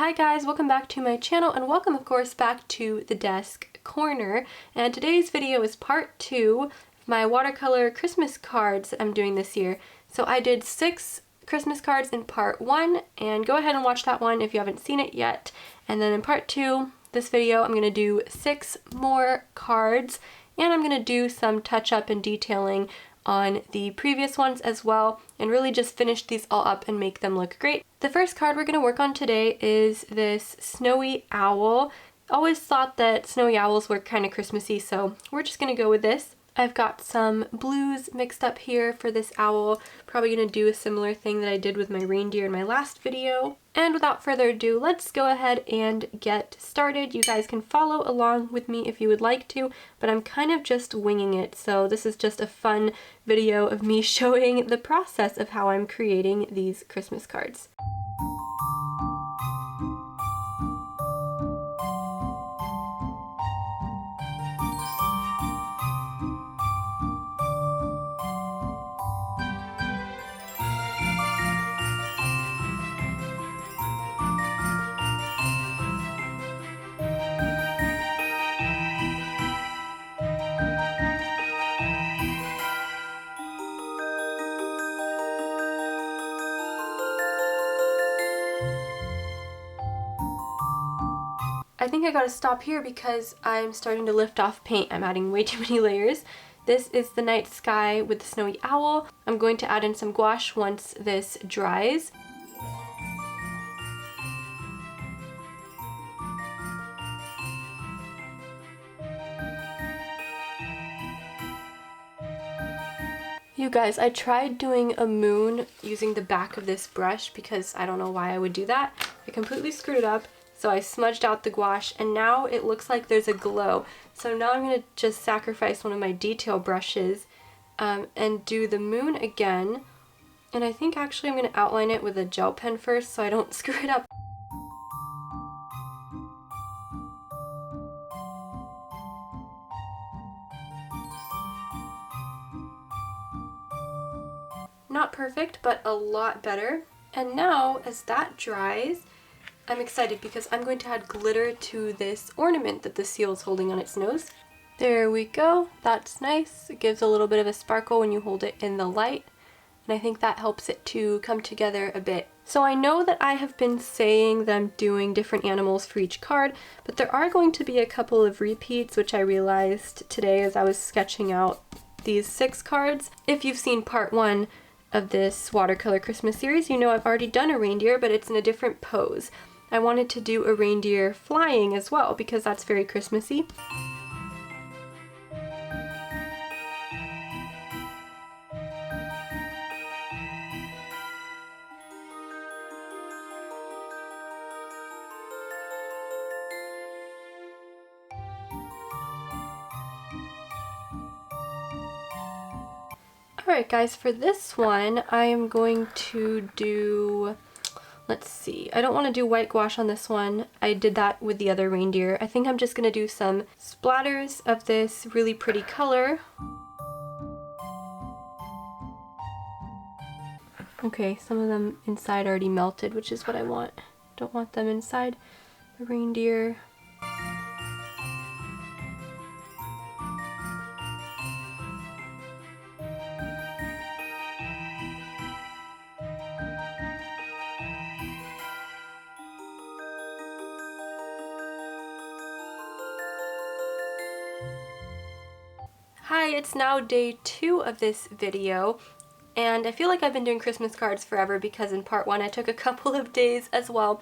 Hi guys, welcome back to my channel and welcome of course back to the desk corner. And today's video is part 2 of my watercolor Christmas cards that I'm doing this year. So I did 6 Christmas cards in part 1 and go ahead and watch that one if you haven't seen it yet. And then in part 2, this video, I'm going to do 6 more cards and I'm going to do some touch up and detailing on the previous ones as well and really just finish these all up and make them look great. The first card we're going to work on today is this snowy owl. Always thought that snowy owls were kind of Christmassy, so we're just going to go with this. I've got some blues mixed up here for this owl. Probably going to do a similar thing that I did with my reindeer in my last video. And without further ado, let's go ahead and get started. You guys can follow along with me if you would like to, but I'm kind of just winging it. So this is just a fun video of me showing the process of how I'm creating these Christmas cards. I think I gotta stop here because I'm starting to lift off paint. I'm adding way too many layers. This is the night sky with the snowy owl. I'm going to add in some gouache once this dries. You guys, I tried doing a moon using the back of this brush because I don't know why I would do that. I completely screwed it up. So I smudged out the gouache and now it looks like there's a glow. So now I'm going to just sacrifice one of my detail brushes and do the moon again. And I think actually I'm going to outline it with a gel pen first so I don't screw it up. Not perfect, but a lot better. And now as that dries, I'm excited because I'm going to add glitter to this ornament that the seal is holding on its nose. There we go. That's nice. It gives a little bit of a sparkle when you hold it in the light. And I think that helps it to come together a bit. So I know that I have been saying that I'm doing different animals for each card, but there are going to be a couple of repeats, which I realized today as I was sketching out these 6 cards. If you've seen part 1 of this watercolor Christmas series, you know I've already done a reindeer, but it's in a different pose. I wanted to do a reindeer flying as well because that's very Christmassy. Alright guys, for this one I am going to do, let's see, I don't want to do white gouache on this one. I did that with the other reindeer. I think I'm just going to do some splatters of this really pretty color. Okay, some of them inside already melted, which is what I want. Don't want them inside the reindeer. Hi, it's now day 2 of this video, and I feel like I've been doing Christmas cards forever because in part 1 I took a couple of days as well.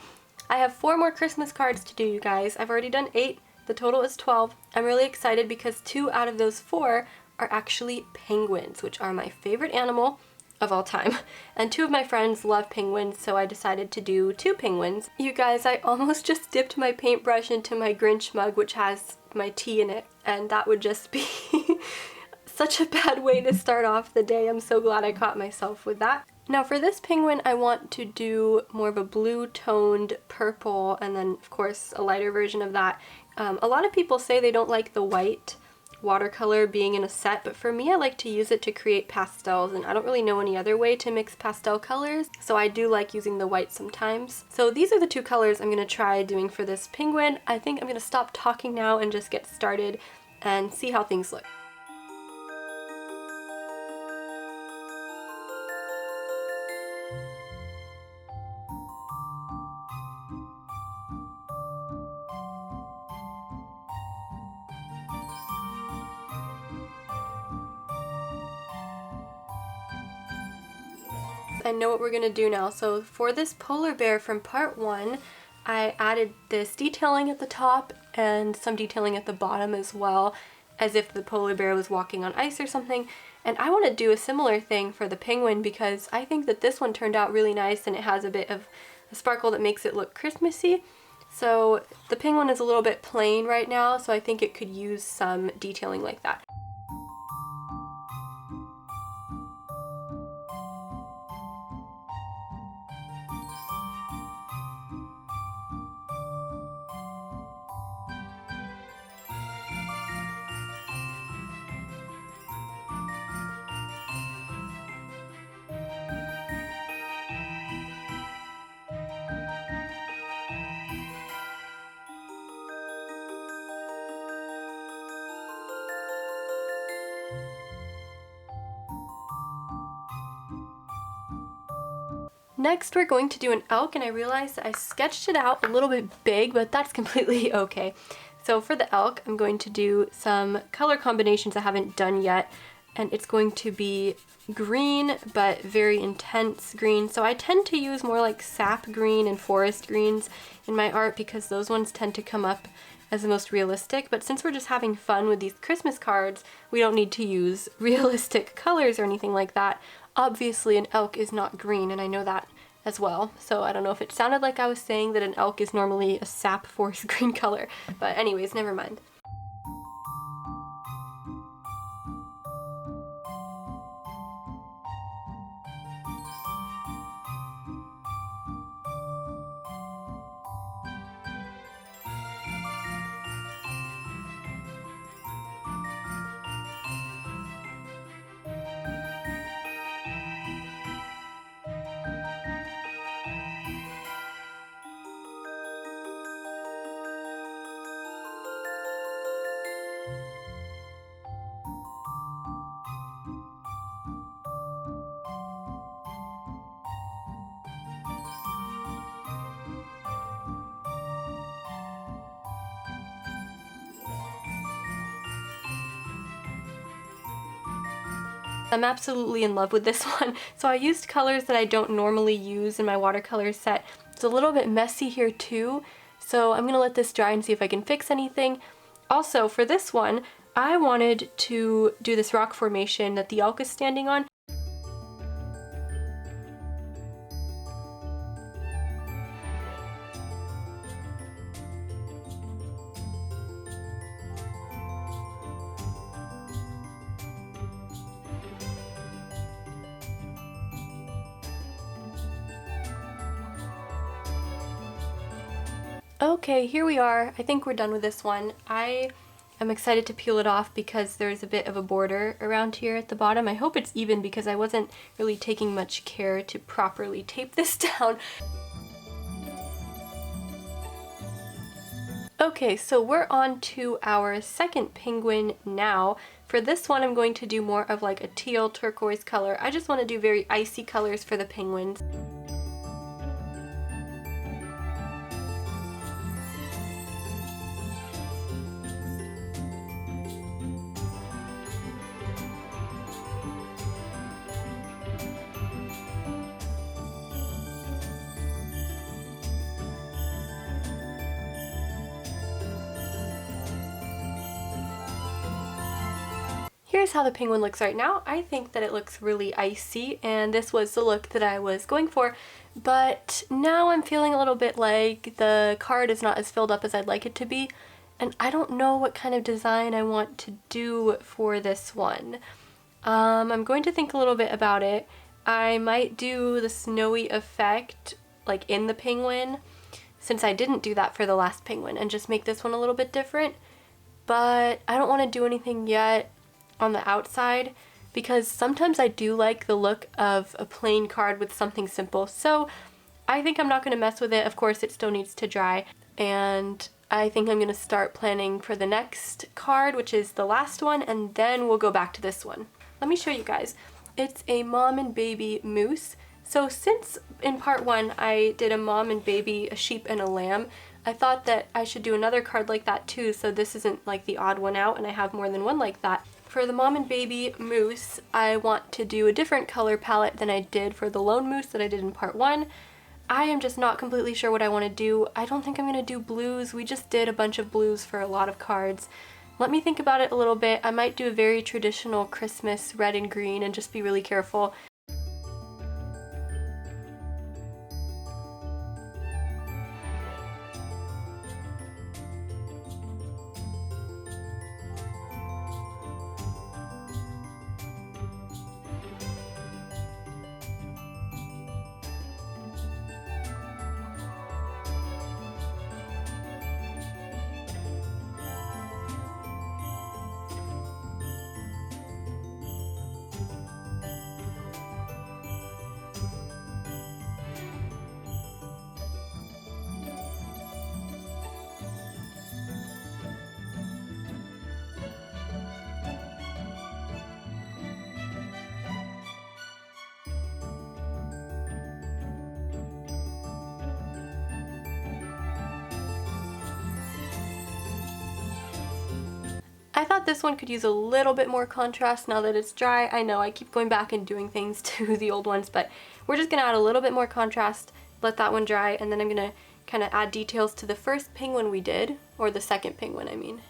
I have 4 more Christmas cards to do, you guys. I've already done 8, the total is 12. I'm really excited because 2 out of those 4 are actually penguins, which are my favorite animal of all time. And 2 of my friends love penguins, so I decided to do 2 penguins. You guys, I almost just dipped my paintbrush into my Grinch mug, which has my tea in it, and that would just be such a bad way to start off the day. I'm so glad I caught myself with that. Now for this penguin, I want to do more of a blue toned purple and then of course a lighter version of that. A lot of people say they don't like the white watercolor being in a set, but for me I like to use it to create pastels, and I don't really know any other way to mix pastel colors, so I do like using the white sometimes. So these are the two colors I'm going to try doing for this penguin. I think I'm going to stop talking now and just get started and see how things look. I know what we're gonna do now. So for this polar bear from part 1, I added this detailing at the top and some detailing at the bottom as well, as if the polar bear was walking on ice or something. And I want to do a similar thing for the penguin because I think that this one turned out really nice and it has a bit of a sparkle that makes it look Christmassy. So the penguin is a little bit plain right now, so I think it could use some detailing like that. Next we're going to do an elk, and I realized that I sketched it out a little bit big, but that's completely okay. So for the elk, I'm going to do some color combinations I haven't done yet, and it's going to be green, but very intense green. So I tend to use more like sap green and forest greens in my art because those ones tend to come up as the most realistic, but since we're just having fun with these Christmas cards, we don't need to use realistic colors or anything like that. Obviously an elk is not green, and I know that as well, so I don't know if it sounded like I was saying that an elk is normally a sap forest green color, but anyways, never mind. I'm absolutely in love with this one. So I used colors that I don't normally use in my watercolor set. It's a little bit messy here too, so I'm gonna let this dry and see if I can fix anything. Also, for this one, I wanted to do this rock formation that the elk is standing on. Okay, here we are. I think we're done with this one. I am excited to peel it off because there's a bit of a border around here at the bottom. I hope it's even because I wasn't really taking much care to properly tape this down. Okay, so we're on to our second penguin now. For this one, I'm going to do more of like a teal turquoise color. I just want to do very icy colors for the penguins. Here's how the penguin looks right now. I think that it looks really icy, and this was the look that I was going for, but now I'm feeling a little bit like the card is not as filled up as I'd like it to be, and I don't know what kind of design I want to do for this one. I'm going to think a little bit about it. I might do the snowy effect like in the penguin, since I didn't do that for the last penguin, and just make this one a little bit different. but I don't want to do anything yet on the outside because sometimes I do like the look of a plain card with something simple. So I think I'm not going to mess with it. Of course, it still needs to dry, and I think I'm going to start planning for the next card, which is the last one, and then we'll go back to this one. Let me show you guys. It's a mom and baby moose. So since in part 1 I did a mom and baby, a sheep and a lamb, I thought that I should do another card like that too, so this isn't like the odd one out and I have more than one like that. For the mom and baby moose, I want to do a different color palette than I did for the lone moose that I did in part 1. I am just not completely sure what I want to do. I don't think I'm going to do blues. We just did a bunch of blues for a lot of cards. Let me think about it a little bit. I might do a very traditional Christmas red and green and just be really careful. I thought this one could use a little bit more contrast now that it's dry. I know I keep going back and doing things to the old ones, but we're just going to add a little bit more contrast, let that one dry, and then I'm going to kind of add details to the first penguin we did, or the second penguin I mean.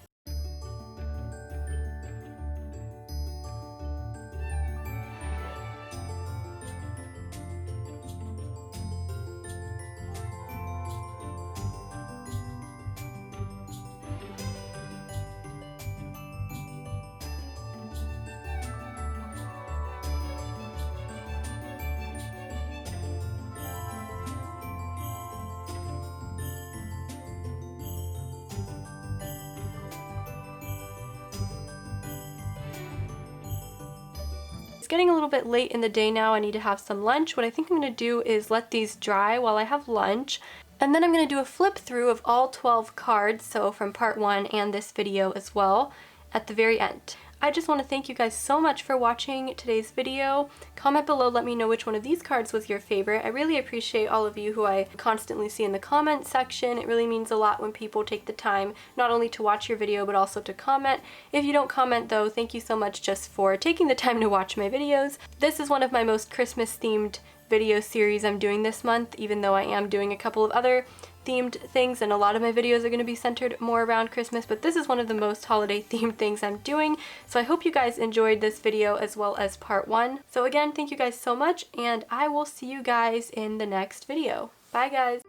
It's getting a little bit late in the day now. I need to have some lunch. What I think I'm going to do is let these dry while I have lunch, and then I'm going to do a flip through of all 12 cards, so from part 1 and this video as well, at the very end. I just want to thank you guys so much for watching today's video. Comment below, let me know which one of these cards was your favorite. I really appreciate all of you who I constantly see in the comment section. It really means a lot when people take the time not only to watch your video but also to comment. If you don't comment though, thank you so much just for taking the time to watch my videos. This is one of my most Christmas themed video series I'm doing this month, even though I am doing a couple of other themed things, and a lot of my videos are going to be centered more around Christmas, but this is one of the most holiday themed things I'm doing. So I hope you guys enjoyed this video as well as part 1. So again, thank you guys so much, and I will see you guys in the next video. Bye guys!